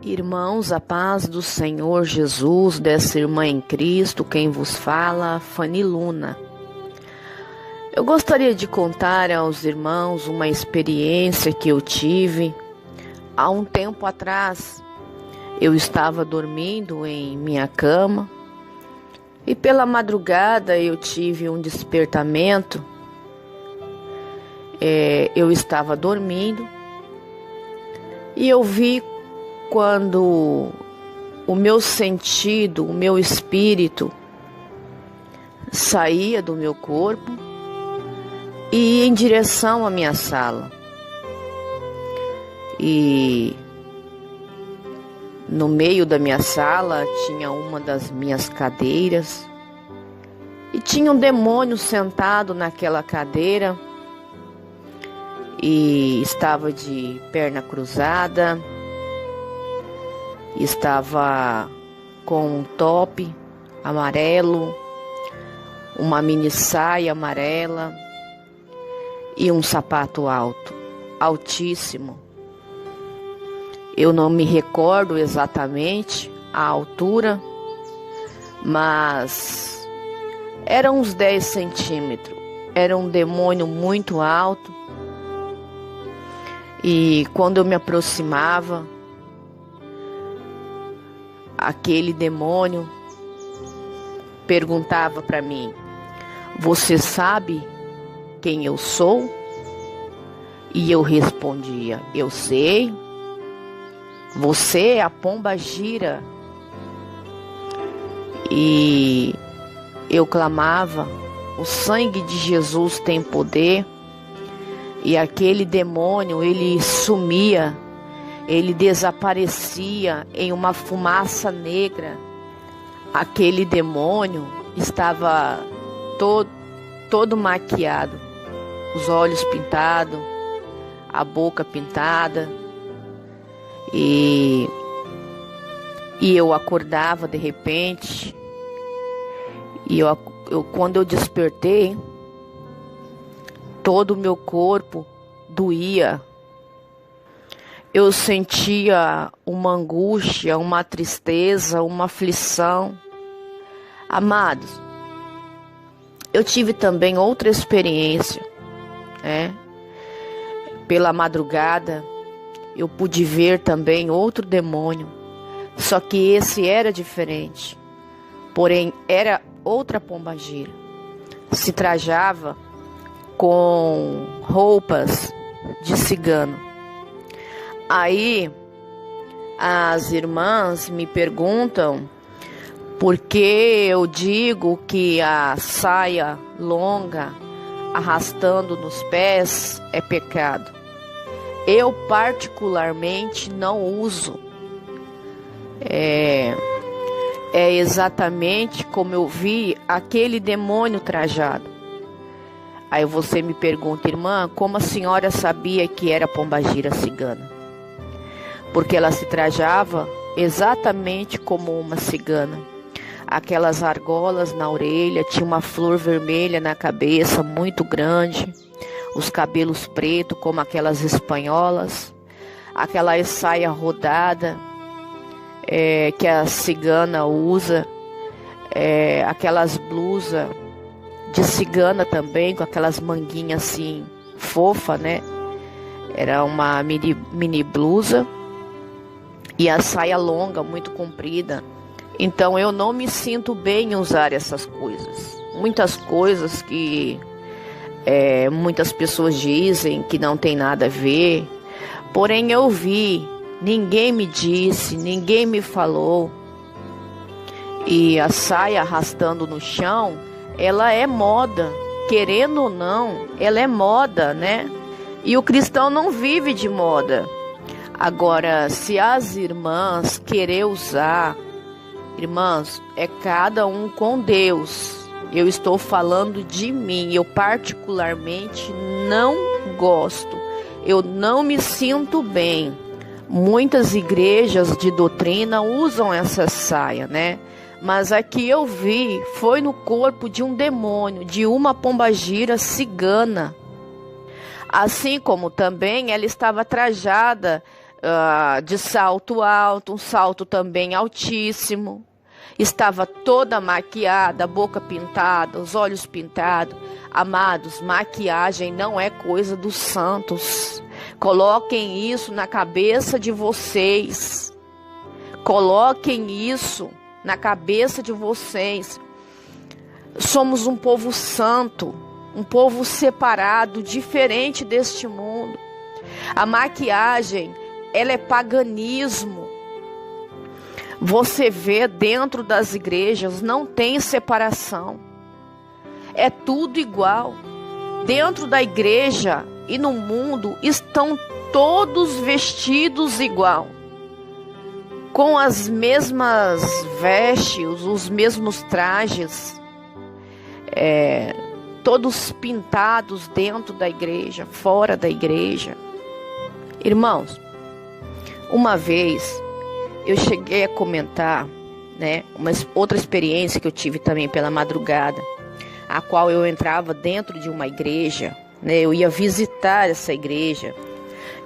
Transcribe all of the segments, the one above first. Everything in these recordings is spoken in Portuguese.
Irmãos, a paz do Senhor Jesus, dessa irmã em Cristo, quem vos fala, Fanny Luna. Eu gostaria de contar aos irmãos uma experiência que eu tive. Há um tempo atrás, eu estava dormindo em minha cama e pela madrugada eu tive um despertamento. Eu estava dormindo e eu vi quando o meu sentido, o meu espírito saía do meu corpo e ia em direção à minha sala. E no meio da minha sala tinha uma das minhas cadeiras e tinha um demônio sentado naquela cadeira e estava de perna cruzada. Estava com um top amarelo, uma mini saia amarela e um sapato alto, altíssimo. Eu não me recordo exatamente a altura, mas era uns 10 centímetros. Era um demônio muito alto. E quando eu me aproximava, aquele demônio perguntava para mim: "Você sabe quem eu sou?" E eu respondia: "Eu sei. Você é a Pombagira." E eu clamava: "O sangue de Jesus tem poder." E aquele demônio, ele sumia. Ele desaparecia em uma fumaça negra. Aquele demônio estava todo maquiado, os olhos pintados, a boca pintada. E eu acordava de repente. E quando eu despertei, todo o meu corpo doía. Eu sentia uma angústia, uma tristeza, uma aflição. Amados, eu tive também outra experiência, Pela madrugada, eu pude ver também outro demônio, só que esse era diferente. Porém, era outra pombagira. Se trajava com roupas de cigano. Aí, as irmãs me perguntam por que eu digo que a saia longa arrastando nos pés é pecado. Eu particularmente não uso. É exatamente como eu vi aquele demônio trajado. Aí você me pergunta: "Irmã, como a senhora sabia que era pombagira cigana?" Porque ela se trajava exatamente como uma cigana. Aquelas argolas na orelha, tinha uma flor vermelha na cabeça, muito grande. Os cabelos pretos, como aquelas espanholas. Aquela saia rodada que a cigana usa. Aquelas blusas de cigana também, com aquelas manguinhas assim, fofa, né? Era uma mini blusa. E a saia longa, muito comprida. Então eu não me sinto bem em usar essas coisas. Muitas coisas que muitas pessoas dizem que não tem nada a ver. Porém eu vi, ninguém me disse, ninguém me falou. E a saia arrastando no chão, ela é moda. Querendo ou não, ela é moda, né? E o cristão não vive de moda. Agora, se as irmãs querer usar, irmãs, é cada um com Deus. Eu estou falando de mim. Eu particularmente não gosto. Eu não me sinto bem. Muitas igrejas de doutrina usam essa saia, né? Mas a que eu vi foi no corpo de um demônio, de uma pombagira cigana. Assim como também ela estava trajada de salto alto, um salto também altíssimo. Estava toda maquiada, a boca pintada, os olhos pintados. Amados, maquiagem não é coisa dos santos. Coloquem isso na cabeça de vocês. Coloquem isso na cabeça de vocês. Somos um povo santo, um povo separado, diferente deste mundo. A maquiagem, ela é paganismo. Você vê dentro das igrejas, não tem separação. É tudo igual. Dentro da igreja e no mundo estão todos vestidos igual. Com as mesmas vestes, os mesmos trajes. Todos pintados dentro da igreja, fora da igreja. Irmãos, uma vez eu cheguei a comentar, uma outra experiência que eu tive também pela madrugada, a qual eu entrava dentro de uma igreja, eu ia visitar essa igreja.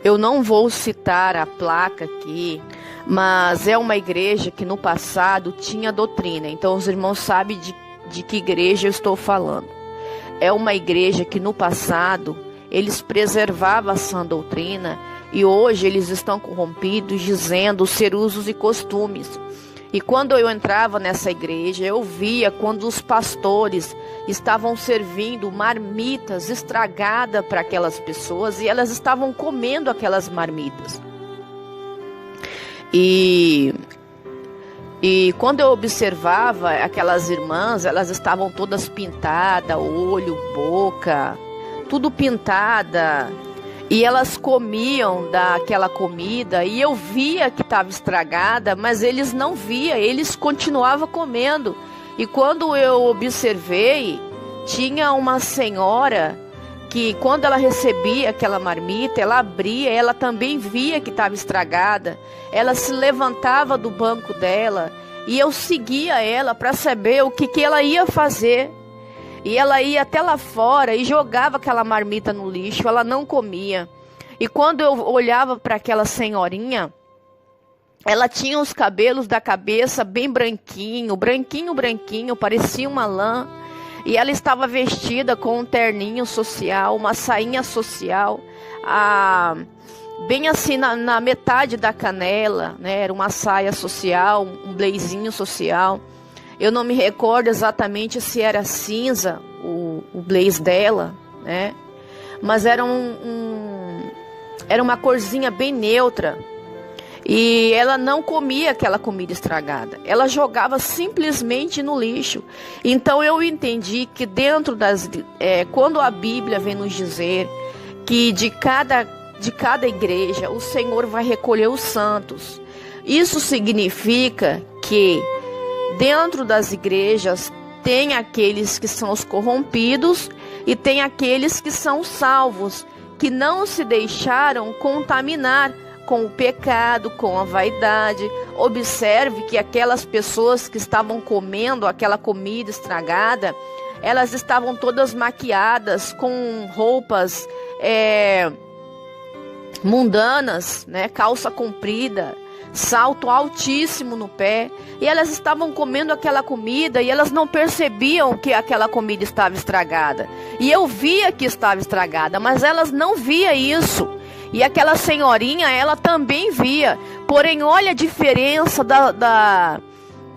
Eu não vou citar a placa aqui, mas é uma igreja que no passado tinha doutrina, então os irmãos sabem de que igreja eu estou falando. É uma igreja que no passado eles preservavam a sã doutrina e hoje eles estão corrompidos, dizendo ser usos e costumes. E quando eu entrava nessa igreja, eu via quando os pastores estavam servindo marmitas estragadas para aquelas pessoas e elas estavam comendo aquelas marmitas. E quando eu observava aquelas irmãs, elas estavam todas pintadas, olho, boca, tudo pintada. E elas comiam daquela comida e eu via que estava estragada, mas eles não viam, eles continuavam comendo. E quando eu observei, tinha uma senhora que quando ela recebia aquela marmita, ela abria, ela também via que estava estragada. Ela se levantava do banco dela e eu seguia ela para saber o que ela ia fazer. E ela ia até lá fora e jogava aquela marmita no lixo, ela não comia. E quando eu olhava para aquela senhorinha, ela tinha os cabelos da cabeça bem branquinho, parecia uma lã. E ela estava vestida com um terninho social, uma sainha social, bem assim na metade da canela, era uma saia social, um blazinho social. Eu não me recordo exatamente se era cinza o blaze dela, mas era era uma corzinha bem neutra. E ela não comia aquela comida estragada. Ela jogava simplesmente no lixo. Então eu entendi que dentro quando a Bíblia vem nos dizer que de cada igreja o Senhor vai recolher os santos. Isso significa que dentro das igrejas tem aqueles que são os corrompidos e tem aqueles que são salvos, que não se deixaram contaminar com o pecado, com a vaidade. Observe que aquelas pessoas que estavam comendo aquela comida estragada, elas estavam todas maquiadas com roupas mundanas, calça comprida, salto altíssimo no pé, e elas estavam comendo aquela comida e elas não percebiam que aquela comida estava estragada. E eu via que estava estragada, mas elas não via isso. E aquela senhorinha, ela também via. Porém, olha a diferença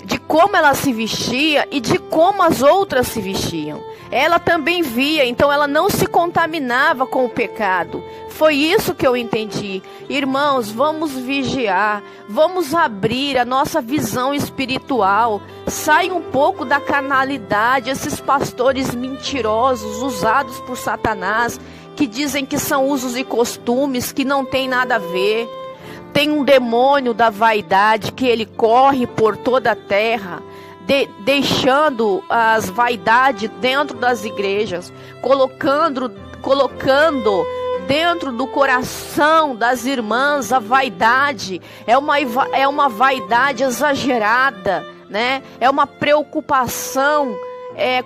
de como ela se vestia e de como as outras se vestiam. Ela também via, então ela não se contaminava com o pecado. Foi isso que eu entendi. Irmãos, vamos vigiar, vamos abrir a nossa visão espiritual. Sai um pouco da carnalidade, esses pastores mentirosos, usados por Satanás, que dizem que são usos e costumes, que não tem nada a ver. Tem um demônio da vaidade que ele corre por toda a terra, deixando as vaidades dentro das igrejas, colocando dentro do coração das irmãs a vaidade. É uma vaidade exagerada, é uma preocupação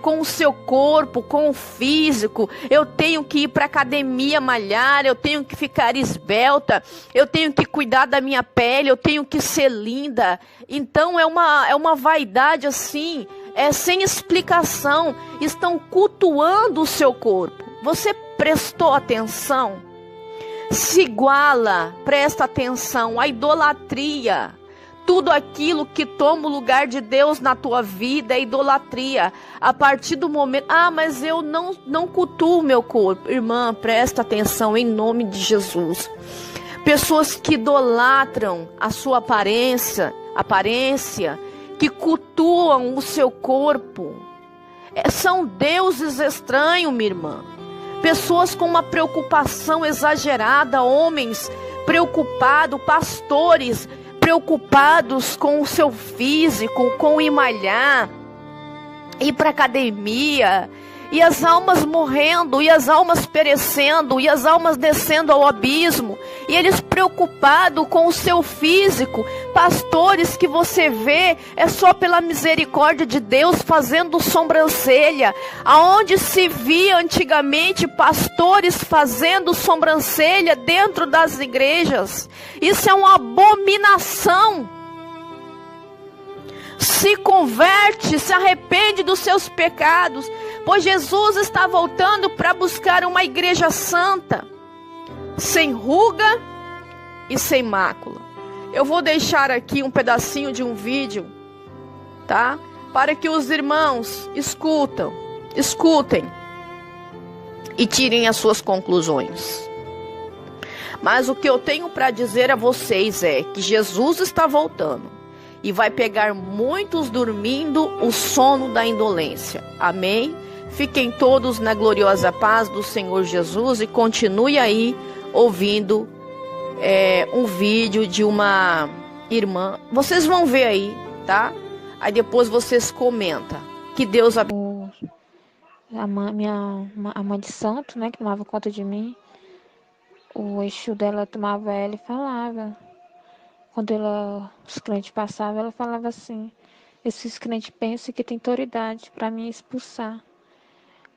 com o seu corpo, com o físico. Eu tenho que ir para academia malhar, eu tenho que ficar esbelta, eu tenho que cuidar da minha pele, eu tenho que ser linda. Então é uma vaidade assim, sem explicação. Estão cultuando o seu corpo. Você prestou atenção? Se iguala, presta atenção, a idolatria. Tudo aquilo que toma o lugar de Deus na tua vida é idolatria. A partir do momento, mas eu não cultuo o meu corpo. Irmã, presta atenção em nome de Jesus. Pessoas que idolatram a sua aparência, que cultuam o seu corpo, são deuses estranhos, minha irmã. Pessoas com uma preocupação exagerada, homens preocupados, pastores preocupados com o seu físico, com ir malhar, ir para academia, e as almas morrendo, e as almas perecendo, e as almas descendo ao abismo, e eles preocupados com o seu físico. Pastores que você vê só pela misericórdia de Deus fazendo sobrancelha, aonde se via antigamente pastores fazendo sobrancelha dentro das igrejas. Isso é uma abominação. Se converte, se arrepende dos seus pecados, pois Jesus está voltando para buscar uma igreja santa, sem ruga e sem mácula. Eu vou deixar aqui um pedacinho de um vídeo, tá? Para que os irmãos escutem e tirem as suas conclusões. Mas o que eu tenho para dizer a vocês é que Jesus está voltando. E vai pegar muitos dormindo o sono da indolência. Amém? Fiquem todos na gloriosa paz do Senhor Jesus. E continue aí ouvindo um vídeo de uma irmã. Vocês vão ver aí, tá? Aí depois vocês comentam. Que Deus abençoe. A mãe de santo, né, que tomava conta de mim. O eixo dela tomava ela e falava. Quando os crentes passavam, ela falava assim: esses crentes pensam que tem autoridade para me expulsar.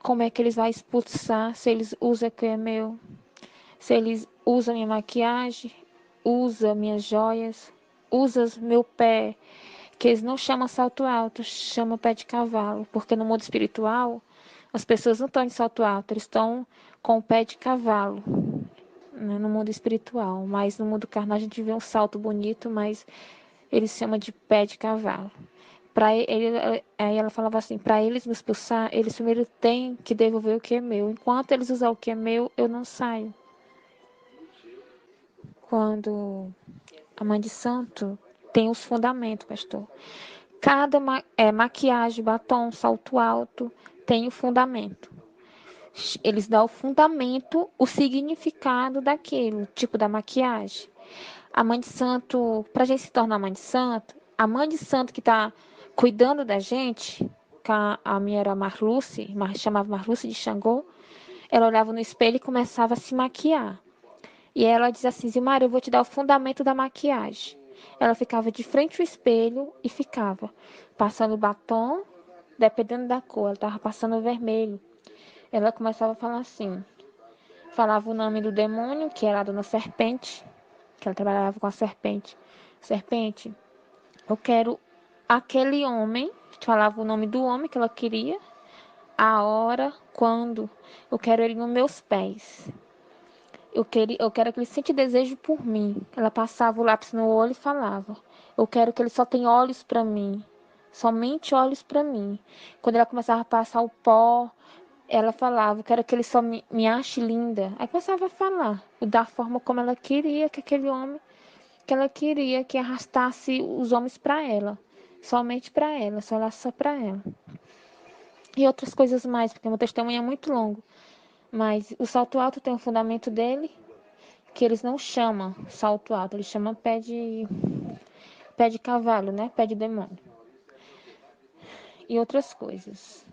Como é que eles vão expulsar se eles usam o que é meu? Se eles usam minha maquiagem, usam minhas joias, usam meu pé, que eles não chamam salto alto, chamam pé de cavalo. Porque no mundo espiritual, as pessoas não estão em salto alto, eles estão com o pé de cavalo. No mundo espiritual, mas no mundo carnal a gente vê um salto bonito, mas ele se chama de pé de cavalo. Aí ela falava assim: para eles me expulsar, eles primeiro têm que devolver o que é meu. Enquanto eles usam o que é meu, eu não saio. Quando a mãe de santo tem os fundamentos, pastor. Cada maquiagem, batom, salto alto tem o fundamento. Eles dão o fundamento, o significado daquilo, tipo da maquiagem. A mãe de santo, para a gente se tornar mãe de santo, a mãe de santo que está cuidando da gente, que a minha era Marluce, chamava Marluce de Xangô, ela olhava no espelho e começava a se maquiar. E ela dizia assim: Zilmar, eu vou te dar o fundamento da maquiagem. Ela ficava de frente ao espelho e ficava passando batom, dependendo da cor, ela estava passando vermelho. Ela começava a falar assim, falava o nome do demônio, que era a dona Serpente, que ela trabalhava com a serpente. Serpente, eu quero aquele homem, falava o nome do homem que ela queria, a hora, quando, eu quero ele nos meus pés. Eu quero que ele sente desejo por mim. Ela passava o lápis no olho e falava: eu quero que ele só tenha olhos para mim, somente olhos para mim. Quando ela começava a passar o pó, ela falava: eu quero que ele só me ache linda. Aí começava a falar da forma como ela queria que aquele homem, que ela queria que arrastasse os homens para ela, somente para ela, só para ela. E outras coisas mais, porque meu testemunho é muito longo. Mas o salto alto tem um fundamento dele, que eles não chamam salto alto, eles chamam pé de cavalo, né? Pé de demônio. E outras coisas.